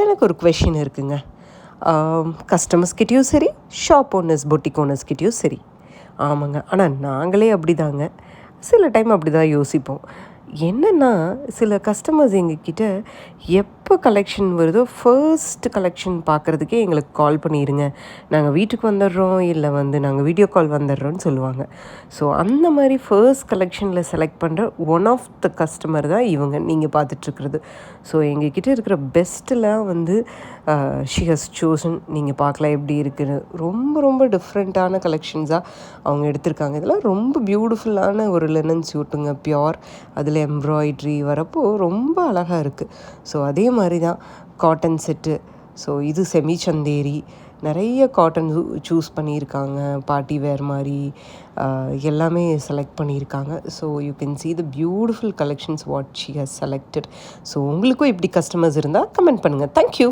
எனக்கு ஒரு கொஷின் இருக்குங்க. கஸ்டமர்ஸ்கிட்டயும் சரி, ஷாப் ஓனர்ஸ், பொட்டிக் ஓனர்ஸ்கிட்டயும் சரி. ஆமாங்க. ஆனால் நாங்களே அப்படிதாங்க. சில டைம் அப்படி தான் யோசிப்போம். என்னென்னா, சில கஸ்டமர்ஸ் எங்ககிட்ட எப்போ கலெக்ஷன் வருதோ, ஃபர்ஸ்ட் கலெக்ஷன் பார்க்குறதுக்கே எங்களுக்கு கால் பண்ணிடுங்க. நாங்கள் வீட்டுக்கு வந்துடுறோம், இல்லை நாங்கள் வீடியோ கால் வந்துடுறோன்னு சொல்லுவாங்க. ஸோ அந்த மாதிரி ஃபர்ஸ்ட் கலெக்ஷனில் செலக்ட் பண்ணுற ஒன் ஆஃப் த கஸ்டமர் தான் இவங்க நீங்கள் பார்த்துட்ருக்குறது. ஸோ எங்ககிட்ட இருக்கிற பெஸ்ட்டெலாம் ஷி ஹஸ் சூசன். நீங்கள் பார்க்கலாம் எப்படி இருக்குன்னு. ரொம்ப ரொம்ப டிஃப்ரெண்ட்டான கலெக்ஷன்ஸாக அவங்க எடுத்திருக்காங்க. இதெல்லாம் ரொம்ப பியூட்டிஃபுல்லான ஒரு லினன் சூட்டுங்க, பியோர். அதில் எம்ப்ராய்ட்ரி வரப்போ ரொம்ப அழகாக இருக்குது. ஸோ அதே மாதிரி தான் காட்டன் செட்டு. ஸோ இது செமி சந்தேரி. நிறைய காட்டன் சூஸ் பண்ணியிருக்காங்க. பார்ட்டி வேர் மாதிரி எல்லாமே செலக்ட் பண்ணியிருக்காங்க. So you can see the beautiful collections what she has selected. So உங்களுக்கும் இப்படி கஸ்டமர்ஸ் இருந்தால் கமெண்ட் பண்ணுங்கள். தேங்க்யூ.